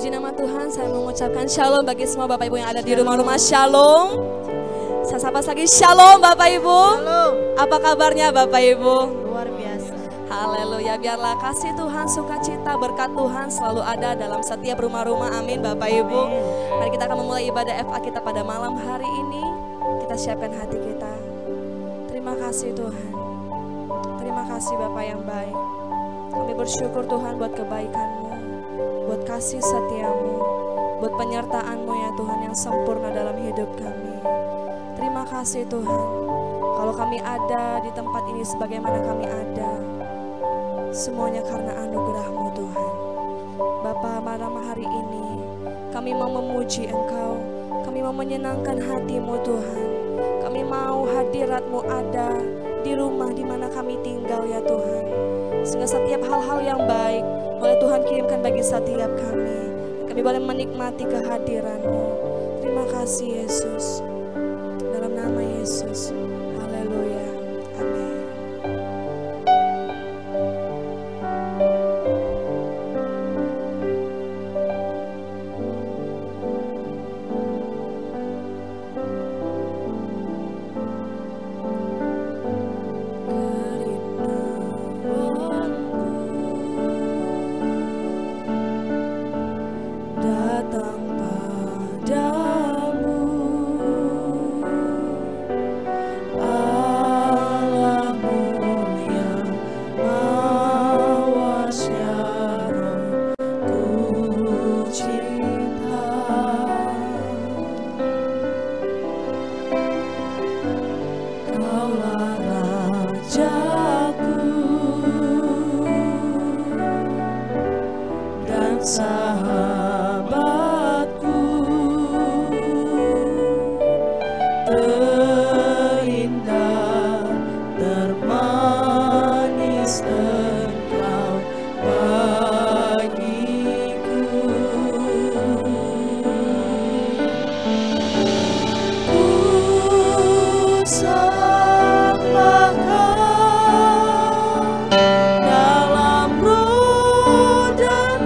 Puji nama Tuhan, saya mengucapkan shalom bagi semua Bapak Ibu yang ada di rumah-rumah. Shalom. Saya sapa lagi, shalom Bapak Ibu. Shalom. Apa kabarnya Bapak Ibu? Luar biasa. Haleluya, biarlah kasih Tuhan, sukacita, berkat Tuhan selalu ada dalam setiap rumah-rumah. Amin Bapak Ibu. Mari kita akan memulai ibadah FA kita pada malam hari ini. Kita siapkan hati kita. Terima kasih Tuhan. Terima kasih Bapak yang baik. Kami bersyukur Tuhan buat kebaikan-Mu, buat kasih setia-Mu, buat penyertaan-Mu ya Tuhan yang sempurna dalam hidup kami. Terima kasih Tuhan. Kalau kami ada di tempat ini sebagaimana kami ada, semuanya karena anugerah-Mu Tuhan. Bapa, malam hari ini kami mau memuji Engkau, kami mau menyenangkan hati-Mu Tuhan. Kami mau hadirat-Mu ada di rumah di mana kami tinggal ya Tuhan. Sehingga setiap hal-hal yang baik boleh Tuhan kirimkan bagi setiap kami. Kami boleh menikmati kehadiran-Mu. Terima kasih Yesus. Dalam nama Yesus. Haleluya. Amin. Dalam roh dan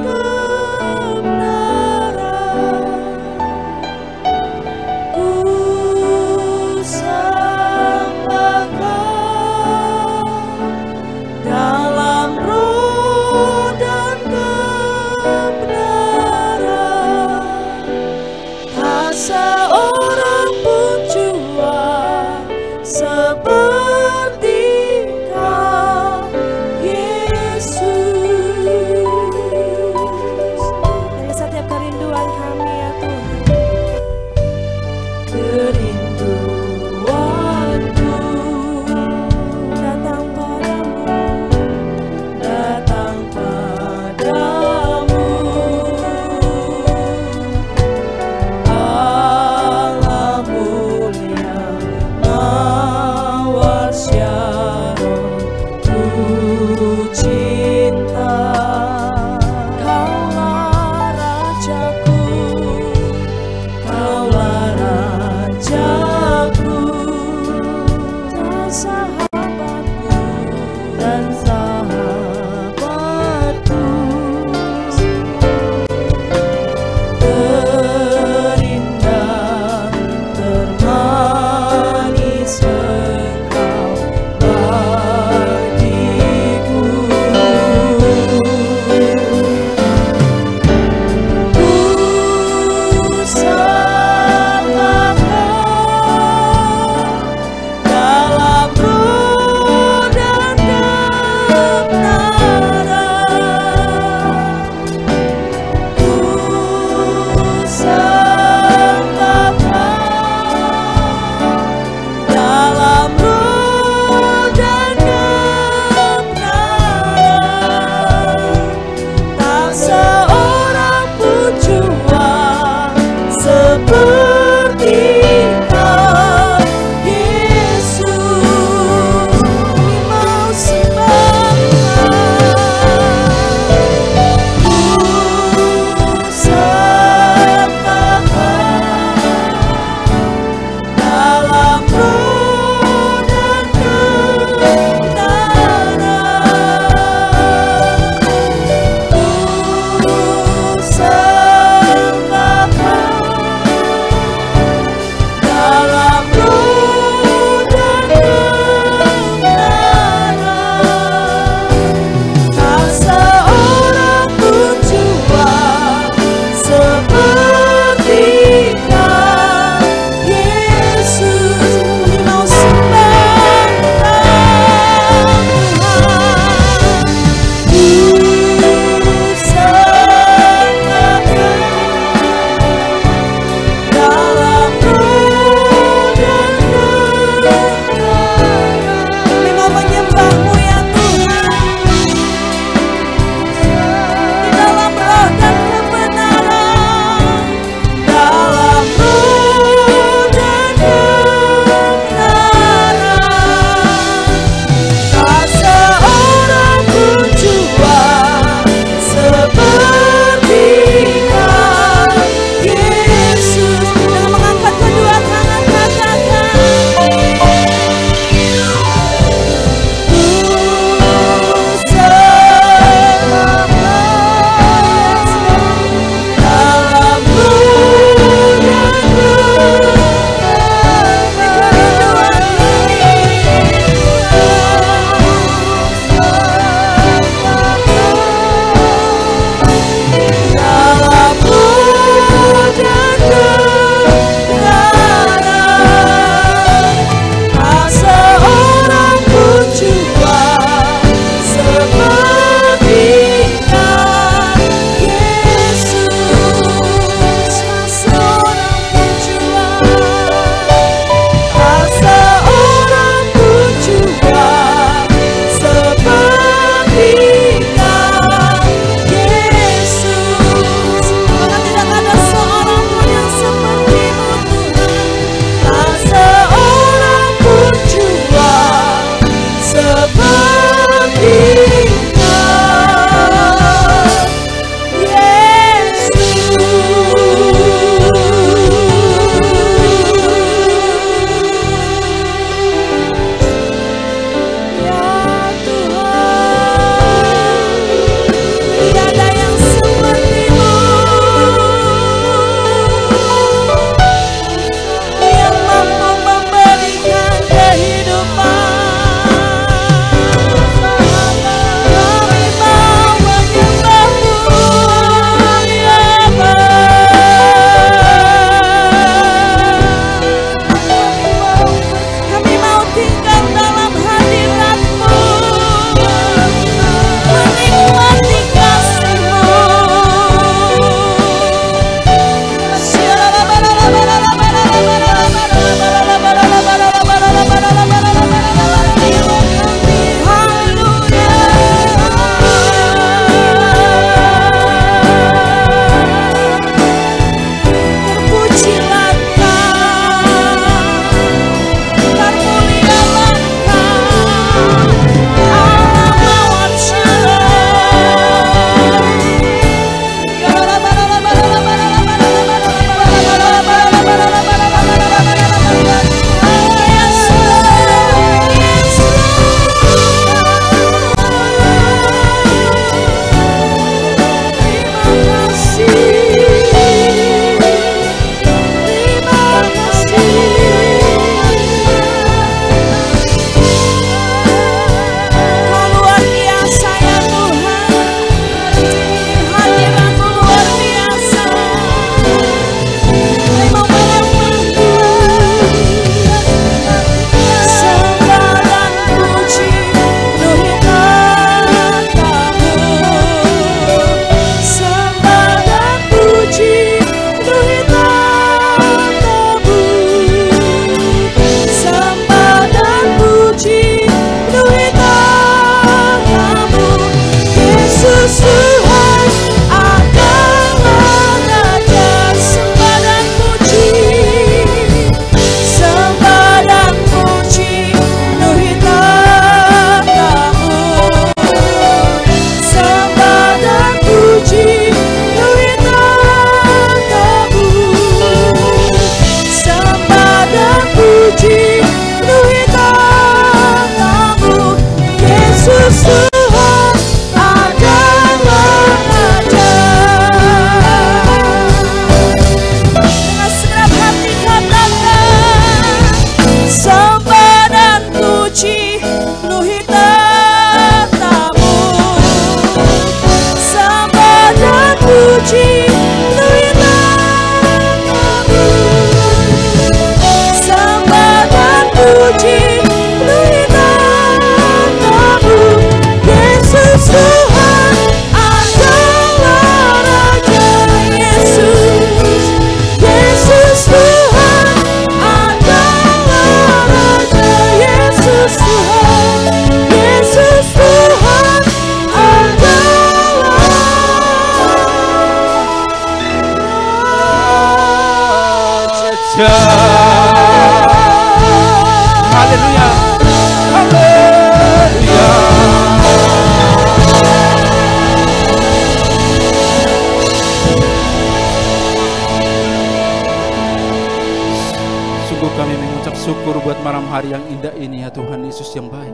bersyukur buat malam hari yang indah ini ya Tuhan Yesus yang baik.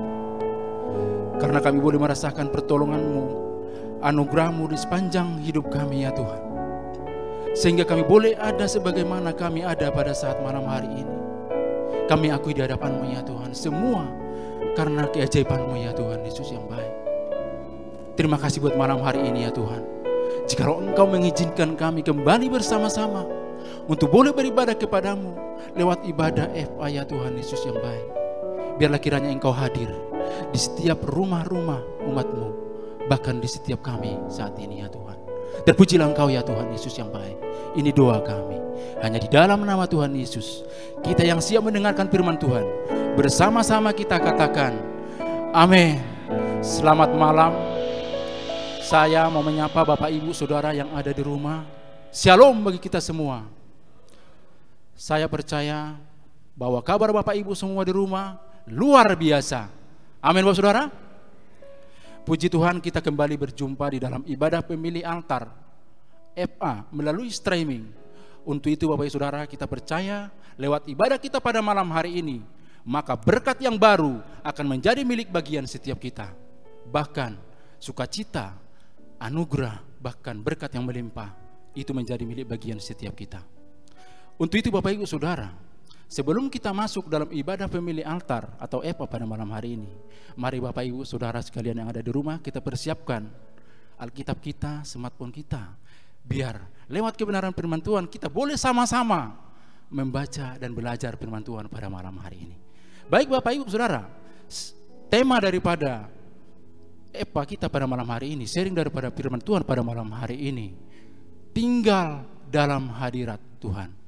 Karena kami boleh merasakan pertolongan-Mu, anugerah-Mu di sepanjang hidup kami ya Tuhan. Sehingga kami boleh ada sebagaimana kami ada pada saat malam hari ini. Kami akui di hadapan-Mu ya Tuhan, semua karena keajaiban-Mu ya Tuhan Yesus yang baik. Terima kasih buat malam hari ini ya Tuhan. Jikalau Engkau mengizinkan kami kembali bersama-sama untuk boleh beribadah kepadamu lewat ibadah FA ya Tuhan Yesus yang baik. Biarlah kiranya Engkau hadir di setiap rumah-rumah umat-Mu, bahkan di setiap kami saat ini ya Tuhan. Terpujilah Engkau ya Tuhan Yesus yang baik. Ini doa kami, hanya di dalam nama Tuhan Yesus. Kita yang siap mendengarkan firman Tuhan, bersama-sama kita katakan amin. Selamat malam. Saya mau menyapa Bapak Ibu Saudara yang ada di rumah. Shalom bagi kita semua. Saya percaya bahwa kabar Bapak Ibu semua di rumah luar biasa. Amin Bapak Saudara. Puji Tuhan, kita kembali berjumpa di dalam ibadah pemilih altar FA melalui streaming. Untuk itu Bapak Ibu Saudara, kita percaya lewat ibadah kita pada malam hari ini, maka berkat yang baru akan menjadi milik bagian setiap kita. Bahkan sukacita, anugerah, bahkan berkat yang melimpah itu menjadi milik bagian setiap kita. Untuk itu Bapak Ibu Saudara, sebelum kita masuk dalam ibadah pemilih altar atau FA pada malam hari ini, mari Bapak Ibu Saudara sekalian yang ada di rumah, kita persiapkan Alkitab kita, smartphone kita, biar lewat kebenaran firman Tuhan kita boleh sama-sama membaca dan belajar firman Tuhan pada malam hari ini. Baik Bapak Ibu Saudara, tema daripada FA kita pada malam hari ini, sharing daripada firman Tuhan pada malam hari ini, tinggal dalam hadirat Tuhan.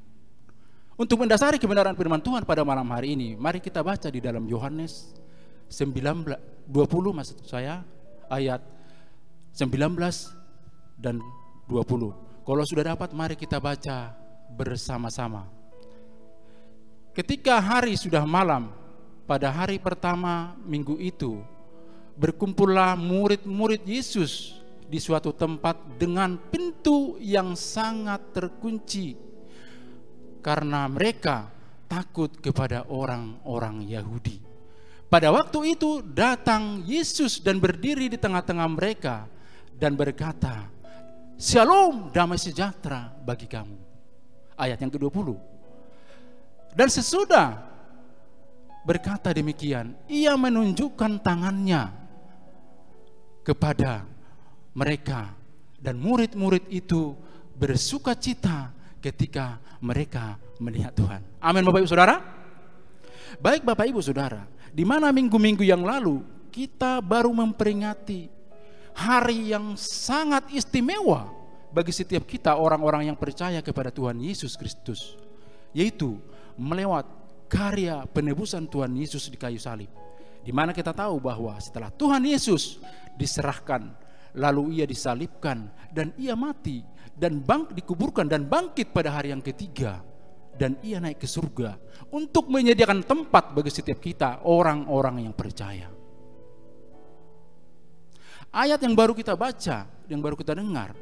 Untuk mendasari kebenaran firman Tuhan pada malam hari ini, mari kita baca di dalam Yohanes 20 maksud saya, ayat 19 dan 20. Kalau sudah dapat, mari kita baca bersama-sama. Ketika hari sudah malam, pada hari pertama minggu itu, berkumpullah murid-murid Yesus di suatu tempat dengan pintu yang sangat terkunci, karena mereka takut kepada orang-orang Yahudi. Pada waktu itu datang Yesus dan berdiri di tengah-tengah mereka dan berkata, "Shalom, damai sejahtera bagi kamu." Ayat yang ke-20. Dan sesudah berkata demikian, ia menunjukkan tangannya kepada mereka, dan murid-murid itu bersukacita ketika mereka melihat Tuhan. Amin Bapak Ibu Saudara. Baik Bapak Ibu Saudara, di mana minggu-minggu yang lalu kita baru memperingati hari yang sangat istimewa bagi setiap kita orang-orang yang percaya kepada Tuhan Yesus Kristus, yaitu melewat karya penebusan Tuhan Yesus di kayu salib. Di mana kita tahu bahwa setelah Tuhan Yesus diserahkan, lalu ia disalibkan dan ia mati dan dikuburkan dan bangkit pada hari yang ketiga, dan ia naik ke surga untuk menyediakan tempat bagi setiap kita orang-orang yang percaya. Ayat yang baru kita baca, yang baru kita dengar,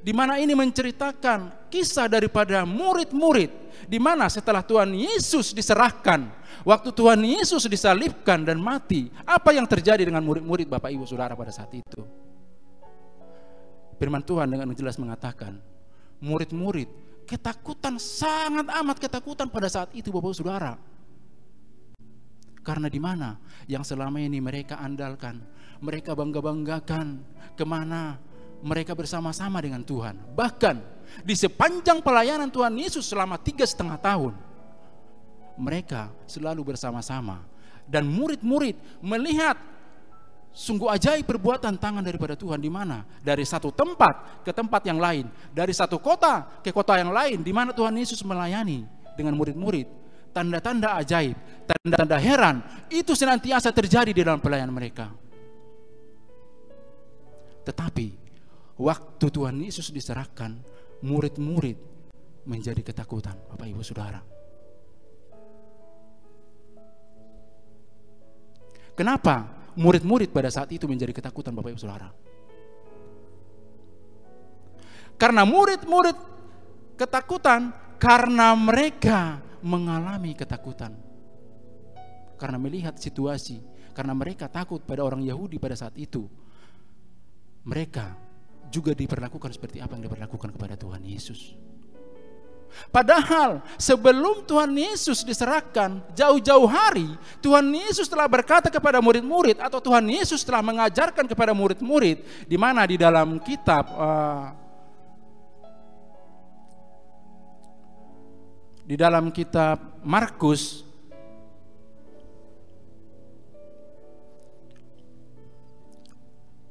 di mana ini menceritakan kisah daripada murid-murid, di mana setelah Tuhan Yesus diserahkan, waktu Tuhan Yesus disalibkan dan mati, apa yang terjadi dengan murid-murid Bapak Ibu Saudara pada saat itu? Firman Tuhan dengan jelas mengatakan, murid-murid ketakutan, sangat amat ketakutan pada saat itu Bapak Ibu Saudara. Karena di mana yang selama ini mereka andalkan, mereka bangga-banggakan, kemana mereka bersama-sama dengan Tuhan. Bahkan di sepanjang pelayanan Tuhan Yesus selama 3,5 tahun, mereka selalu bersama-sama. Dan murid-murid melihat sungguh ajaib perbuatan tangan daripada Tuhan, di mana dari satu tempat ke tempat yang lain, dari satu kota ke kota yang lain, di mana Tuhan Yesus melayani dengan murid-murid. Tanda-tanda ajaib, tanda-tanda heran itu senantiasa terjadi di dalam pelayanan mereka. Tetapi waktu Tuhan Yesus diserahkan, murid-murid menjadi ketakutan Bapak Ibu Saudara. Kenapa murid-murid pada saat itu menjadi ketakutan Bapak Ibu Saudara? Karena murid-murid ketakutan karena mereka mengalami ketakutan. karena melihat situasi, karena mereka takut pada orang Yahudi pada saat itu. Mereka juga diperlakukan seperti apa yang diperlakukan kepada Tuhan Yesus. Padahal sebelum Tuhan Yesus diserahkan, jauh-jauh hari Tuhan Yesus telah berkata kepada murid-murid, atau Tuhan Yesus telah mengajarkan kepada murid-murid, di mana di dalam kitab Markus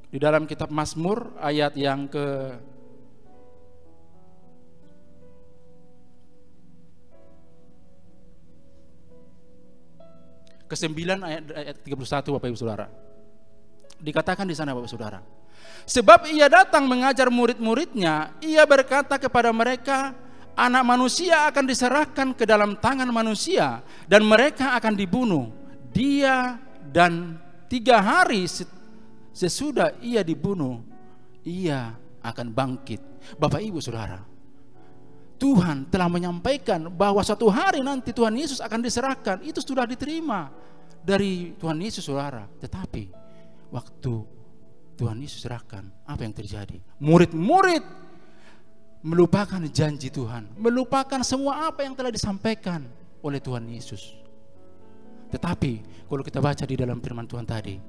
di dalam kitab Mazmur ayat yang ke-9 ayat 31 Bapak Ibu Saudara. Dikatakan di sana Bapak Saudara, sebab ia datang mengajar murid-muridnya, ia berkata kepada mereka, anak manusia akan diserahkan ke dalam tangan manusia dan mereka akan dibunuh. Dia dan 3 hari sesudah ia dibunuh, ia akan bangkit. Bapak Ibu Saudara, Tuhan telah menyampaikan bahwa suatu hari nanti Tuhan Yesus akan diserahkan. Itu sudah diterima dari Tuhan Yesus Saudara. Tetapi waktu Tuhan Yesus serahkan, apa yang terjadi? Murid-murid melupakan janji Tuhan, melupakan semua apa yang telah disampaikan oleh Tuhan Yesus. Tetapi kalau kita baca di dalam firman Tuhan tadi,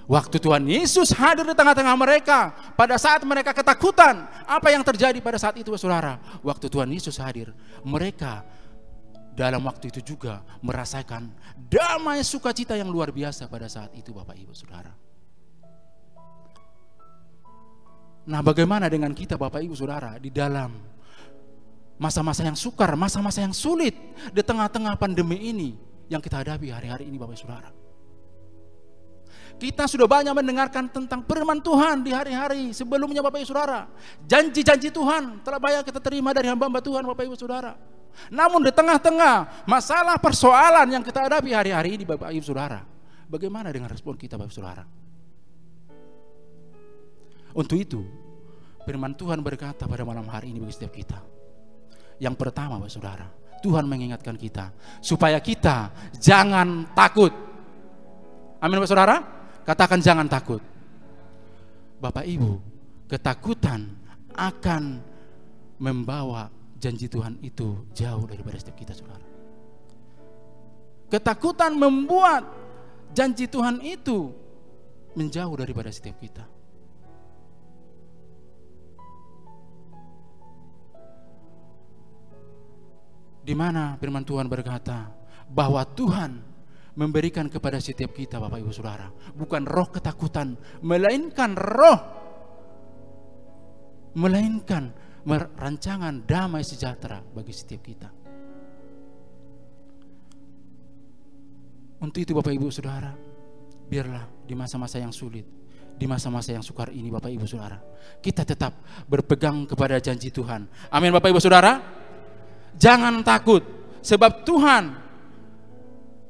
waktu Tuhan Yesus hadir di tengah-tengah mereka, pada saat mereka ketakutan, apa yang terjadi pada saat itu Saudara? Waktu Tuhan Yesus hadir, mereka dalam waktu itu juga merasakan damai sukacita yang luar biasa pada saat itu Bapak Ibu Saudara. Nah, bagaimana dengan kita Bapak Ibu Saudara di dalam masa-masa yang sukar, masa-masa yang sulit di tengah-tengah pandemi ini yang kita hadapi hari-hari ini Bapak Ibu Saudara? Kita sudah banyak mendengarkan tentang firman Tuhan di hari-hari sebelumnya Bapak Ibu Saudara. Janji-janji Tuhan telah banyak kita terima dari hamba-hamba Tuhan Bapak Ibu Saudara. Namun di tengah-tengah masalah persoalan yang kita hadapi hari-hari ini Bapak Ibu Saudara, bagaimana dengan respon kita Bapak Ibu Saudara? Untuk itu firman Tuhan berkata pada malam hari ini bagi setiap kita. Yang pertama Bapak Saudara, Tuhan mengingatkan kita supaya kita jangan takut. Amin Bapak Saudara. Katakan jangan takut. Bapak Ibu, ketakutan akan membawa janji Tuhan itu jauh daripada setiap kita Saudara. Ketakutan membuat janji Tuhan itu menjauh daripada setiap kita. Di mana firman Tuhan berkata bahwa Tuhan memberikan kepada setiap kita Bapak Ibu Saudara bukan roh ketakutan, melainkan rancangan damai sejahtera bagi setiap kita. Untuk itu Bapak Ibu Saudara, biarlah di masa-masa yang sulit, di masa-masa yang sukar ini Bapak Ibu Saudara, kita tetap berpegang kepada janji Tuhan. Amin Bapak Ibu Saudara. Jangan takut, sebab Tuhan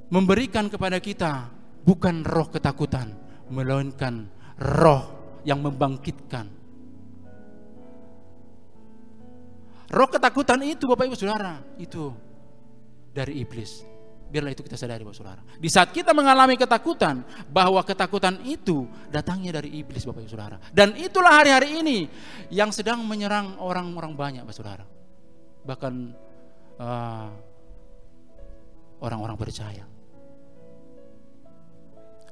memberikan kepada kita bukan roh ketakutan, melainkan roh yang membangkitkan. Roh ketakutan itu Bapak Ibu Saudara, itu dari iblis. Biarlah itu kita sadari Bapak Saudara. Di saat kita mengalami ketakutan, bahwa ketakutan itu datangnya dari iblis Bapak Ibu Saudara. Dan itulah hari-hari ini yang sedang menyerang orang-orang banyak Bapak Saudara. Bahkan orang-orang percaya.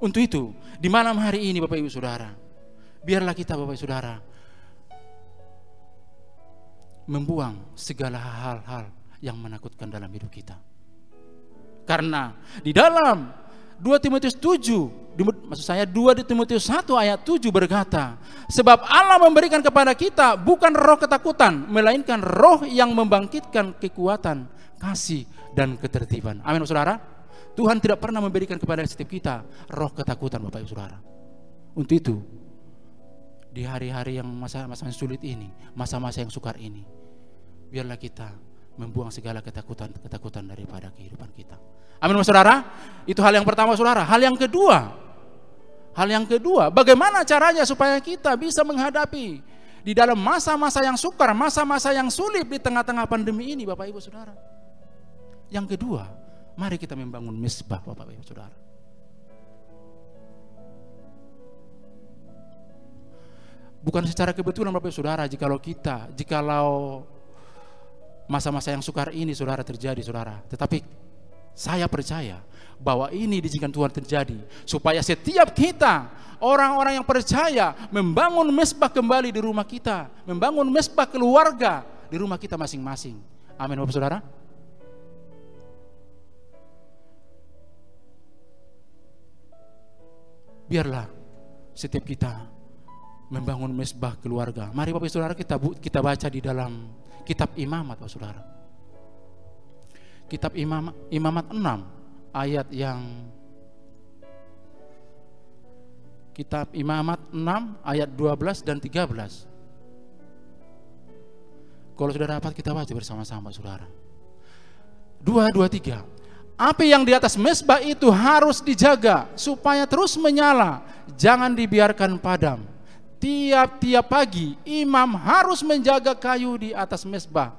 Untuk itu, di malam hari ini Bapak Ibu Saudara, biarlah kita Bapak Ibu Saudara membuang segala hal-hal yang menakutkan dalam hidup kita. Karena di dalam 2 Timotius 1 ayat 7 berkata, sebab Allah memberikan kepada kita bukan roh ketakutan, melainkan roh yang membangkitkan kekuatan, kasih, dan ketertiban. Amin Saudara. Tuhan tidak pernah memberikan kepada setiap kita roh ketakutan Bapak Ibu Saudara. Untuk itu, di hari-hari yang masa-masa sulit ini, masa-masa yang sukar ini, biarlah kita membuang segala ketakutan daripada kehidupan kita. Amin Saudara. Itu hal yang pertama Saudara. Hal yang kedua, bagaimana caranya supaya kita bisa menghadapi di dalam masa-masa yang sukar, masa-masa yang sulit di tengah-tengah pandemi ini Bapak Ibu Saudara. Yang kedua, mari kita membangun mezbah Bapak Ibu Saudara. Bukan secara kebetulan Bapak Ibu Saudara, jikalau masa-masa yang sukar ini saudara terjadi saudara. Tetapi saya percaya bahwa ini diizinkan Tuhan terjadi supaya setiap kita, orang-orang yang percaya, membangun mesbah kembali di rumah kita, membangun mesbah keluarga di rumah kita masing-masing. Amin Bapak Saudara. Biarlah setiap kita membangun mesbah keluarga. Mari Bapak Saudara kita baca di dalam kitab Imamat Bapak Saudara. Kitab Imamat 6 ayat yang Kitab Imamat 6 ayat 12 dan 13. Kalau sudah dapat kita baca bersama-sama Saudara. 2, 3. Api yang di atas mesbah itu harus dijaga supaya terus menyala, jangan dibiarkan padam. Tiap-tiap pagi imam harus menjaga kayu di atas mesbah,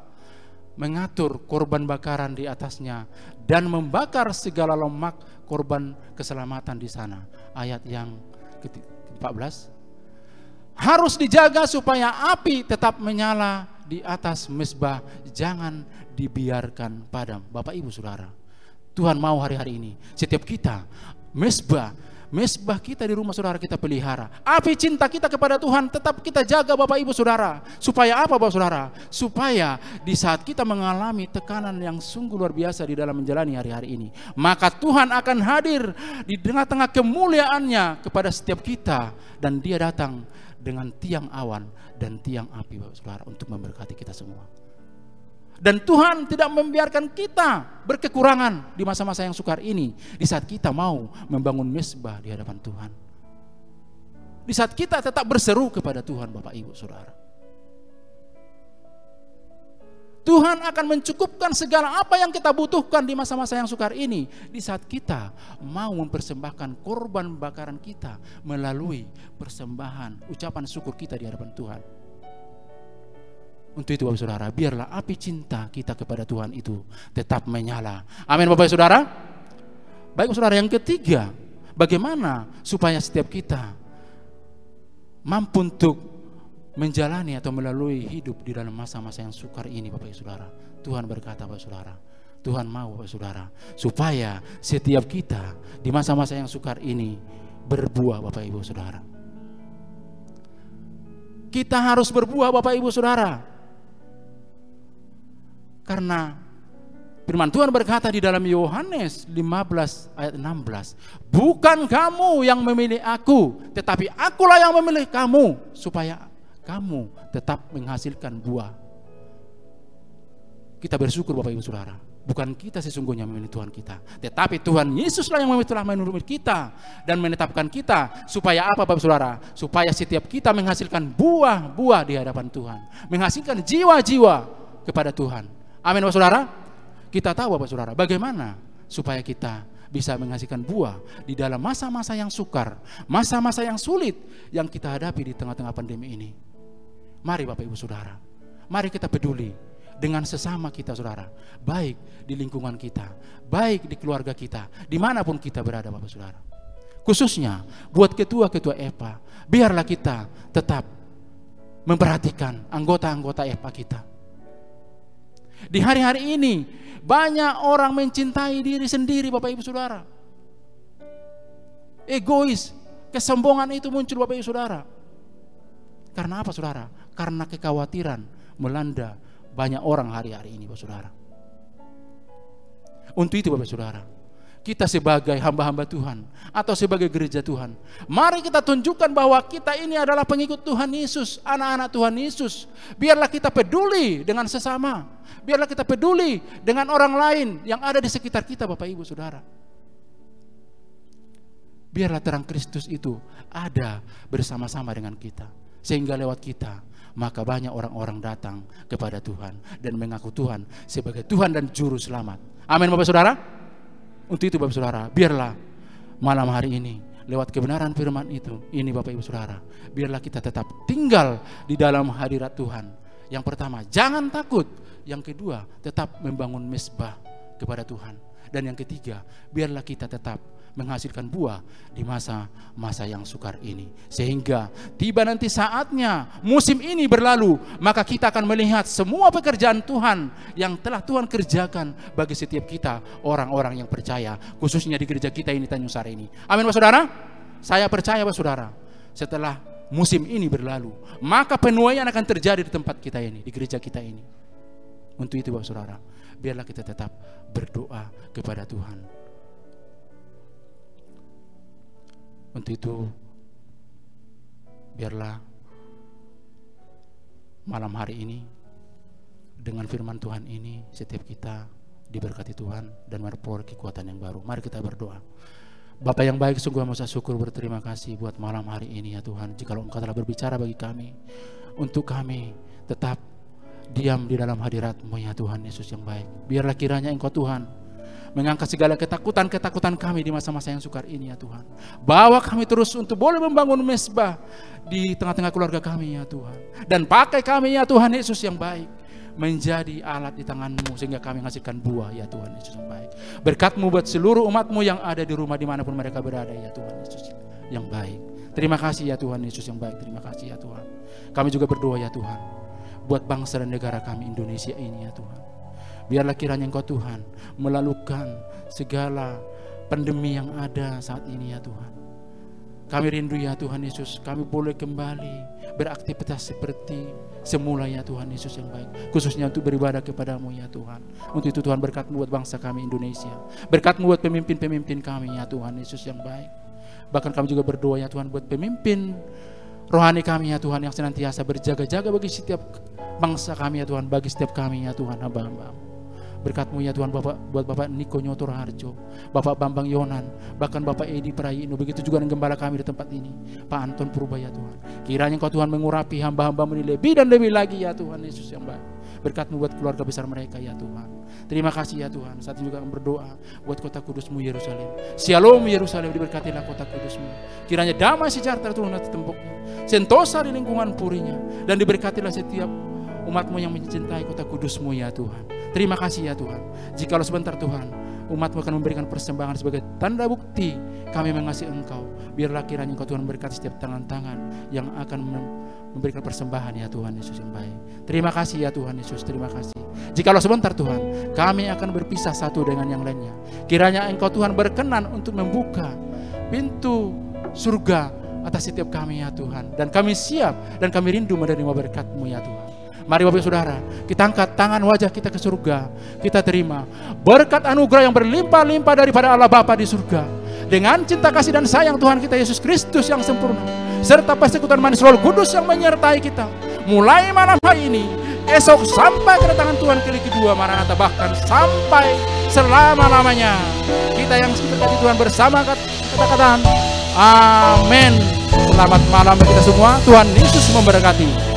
mengatur korban bakaran di atasnya, dan membakar segala lemak korban keselamatan di sana. Ayat yang ke-14. Harus dijaga supaya api tetap menyala di atas mesbah, jangan dibiarkan padam. Bapak Ibu Saudara, Tuhan mau hari-hari ini setiap kita mesbah kita di rumah saudara kita pelihara. Api cinta kita kepada Tuhan tetap kita jaga Bapak Ibu Saudara. Supaya apa Bapak Saudara? Supaya di saat kita mengalami tekanan yang sungguh luar biasa di dalam menjalani hari-hari ini, maka Tuhan akan hadir di tengah-tengah kemuliaannya kepada setiap kita, dan Dia datang dengan tiang awan dan tiang api Bapak Saudara untuk memberkati kita semua. Dan Tuhan tidak membiarkan kita berkekurangan di masa-masa yang sukar ini, di saat kita mau membangun mesbah di hadapan Tuhan, di saat kita tetap berseru kepada Tuhan. Bapak Ibu Saudara, Tuhan akan mencukupkan segala apa yang kita butuhkan di masa-masa yang sukar ini, di saat kita mau mempersembahkan korban bakaran kita melalui persembahan ucapan syukur kita di hadapan Tuhan. Untuk itu Bapak Saudara, biarlah api cinta kita kepada Tuhan itu tetap menyala. Amin Bapak Saudara. Baik Saudara, yang ketiga, bagaimana supaya setiap kita mampu untuk menjalani atau melalui hidup di dalam masa-masa yang sukar ini Bapak Saudara. Tuhan berkata Bapak Saudara, Tuhan mau Bapak Saudara, supaya setiap kita di masa-masa yang sukar ini berbuah Bapak Ibu Saudara. Kita harus berbuah Bapak Ibu Saudara. Karena firman Tuhan berkata di dalam Yohanes 15 ayat 16, bukan kamu yang memilih aku, tetapi akulah yang memilih kamu, supaya kamu tetap menghasilkan buah. Kita bersyukur Bapak Ibu Saudara, bukan kita sesungguhnya memilih Tuhan kita, tetapi Tuhan Yesuslah yang telah menurunkan kita dan menetapkan kita. Supaya apa Bapak Saudara? Supaya setiap kita menghasilkan buah-buah di hadapan Tuhan, menghasilkan jiwa-jiwa kepada Tuhan. Amin Bapak Saudara. Kita tahu Bapak Saudara, bagaimana supaya kita bisa menghasilkan buah di dalam masa-masa yang sukar, masa-masa yang sulit yang kita hadapi di tengah-tengah pandemi ini. Mari Bapak Ibu Saudara, mari kita peduli dengan sesama kita Saudara, baik di lingkungan kita, baik di keluarga kita, dimanapun kita berada Bapak Saudara. Khususnya buat ketua-ketua EPA, biarlah kita tetap memperhatikan anggota-anggota EPA kita. Di hari-hari ini banyak orang mencintai diri sendiri Bapak Ibu Saudara. Egois, kesombongan itu muncul Bapak Ibu Saudara. Karena apa Saudara? Karena kekhawatiran melanda banyak orang hari-hari ini Bapak Saudara. Untuk itu Bapak Saudara, kita sebagai hamba-hamba Tuhan atau sebagai gereja Tuhan, mari kita tunjukkan bahwa kita ini adalah pengikut Tuhan Yesus, anak-anak Tuhan Yesus. Biarlah kita peduli dengan sesama, biarlah kita peduli dengan orang lain yang ada di sekitar kita Bapak Ibu Saudara. Biarlah terang Kristus itu ada bersama-sama dengan kita, sehingga lewat kita maka banyak orang-orang datang kepada Tuhan dan mengaku Tuhan sebagai Tuhan dan Juru Selamat. Amin Bapak Saudara. Untuk itu Bapak Saudara, biarlah malam hari ini lewat kebenaran firman itu, ini Bapak Ibu Saudara, biarlah kita tetap tinggal di dalam hadirat Tuhan. Yang pertama, jangan takut. Yang kedua, tetap membangun mesbah kepada Tuhan. Dan yang ketiga, biarlah kita tetap menghasilkan buah di masa-masa yang sukar ini. Sehingga tiba nanti saatnya musim ini berlalu, maka kita akan melihat semua pekerjaan Tuhan yang telah Tuhan kerjakan bagi setiap kita, orang-orang yang percaya, khususnya di gereja kita ini, Tanjung Sari ini. Amin Bapak Saudara. Saya percaya Bapak Saudara, setelah musim ini berlalu, maka penuaian akan terjadi di tempat kita ini, di gereja kita ini. Untuk itu Bapak Saudara, biarlah kita tetap berdoa kepada Tuhan. Untuk itu, biarlah malam hari ini dengan firman Tuhan ini setiap kita diberkati Tuhan dan memperoleh kekuatan yang baru. Mari kita berdoa. Bapa yang baik, sungguh mau syukur berterima kasih buat malam hari ini ya Tuhan. Jikalau Engkau telah berbicara bagi kami, untuk kami tetap diam di dalam hadirat-Mu ya Tuhan Yesus yang baik. Biarlah kiranya Engkau Tuhan mengangkat segala ketakutan-ketakutan kami di masa-masa yang sukar ini ya Tuhan. Bawa kami terus untuk boleh membangun mesbah di tengah-tengah keluarga kami ya Tuhan. Dan pakai kami ya Tuhan Yesus yang baik menjadi alat di tangan-Mu sehingga kami menghasilkan buah ya Tuhan Yesus yang baik. Berkat-Mu buat seluruh umat-Mu yang ada di rumah dimanapun mereka berada ya Tuhan Yesus yang baik. Terima kasih ya Tuhan Yesus yang baik. Terima kasih ya Tuhan. Kami juga berdoa ya Tuhan buat bangsa dan negara kami Indonesia ini ya Tuhan. Biarlah kiranya Engkau Tuhan melalukan segala pandemi yang ada saat ini ya Tuhan. Kami rindu ya Tuhan Yesus, kami boleh kembali beraktivitas seperti semula ya Tuhan Yesus yang baik. Khususnya untuk beribadah kepada-Mu ya Tuhan. Untuk itu Tuhan, berkat-Mu buat bangsa kami Indonesia. Berkat-Mu buat pemimpin-pemimpin kami ya Tuhan Yesus yang baik. Bahkan kami juga berdoa ya Tuhan buat pemimpin rohani kami ya Tuhan, yang senantiasa berjaga-jaga bagi setiap bangsa kami ya Tuhan, bagi setiap kami ya Tuhan, hamba-hamba-Mu. Berkat-Mu ya Tuhan buat Bapak Niko Nyoto Raharjo, Bapak Bambang Yonan, bahkan Bapak Edi Prayino, begitu juga dengan gembala kami di tempat ini, Pak Anton Purba ya Tuhan. Kiranya Engkau Tuhan mengurapi hamba-hamba-Mu ini lebih dan lebih lagi ya Tuhan Yesus yang baik. Berkat-Mu buat keluarga besar mereka ya Tuhan. Terima kasih ya Tuhan. Saat ini juga berdoa buat kota kudus-Mu Yerusalem. Shalom Yerusalem, diberkatilah kota kudus-Mu. Kiranya damai sejahtera turun atas temboknya, sentosa di lingkungan purinya, dan diberkatilah setiap umat-Mu yang mencintai kota kudus-Mu ya Tuhan. Terima kasih ya Tuhan. Jikalau sebentar Tuhan, umat-Mu akan memberikan persembahan sebagai tanda bukti kami mengasihi Engkau. Biarlah kiranya Engkau Tuhan berkati setiap tangan-tangan yang akan memberikan persembahan ya Tuhan Yesus yang baik. Terima kasih ya Tuhan Yesus, terima kasih. Jikalau sebentar Tuhan, kami akan berpisah satu dengan yang lainnya. Kiranya Engkau Tuhan berkenan untuk membuka pintu surga atas setiap kami ya Tuhan. Dan kami siap dan kami rindu menerima berkat-Mu ya Tuhan. Mari Bapak Saudara, kita angkat tangan wajah kita ke surga. Kita terima berkat anugerah yang berlimpah-limpah daripada Allah Bapa di surga. Dengan cinta kasih dan sayang Tuhan kita Yesus Kristus yang sempurna, serta persekutuan manis Roh Kudus yang menyertai kita, mulai malam hari ini, esok sampai kedatangan Tuhan kali kedua, Maranatha, bahkan sampai selama-lamanya. Kita yang seperti Tuhan bersama kata-kataan amin. Selamat malam bagi kita semua. Tuhan Yesus memberkati.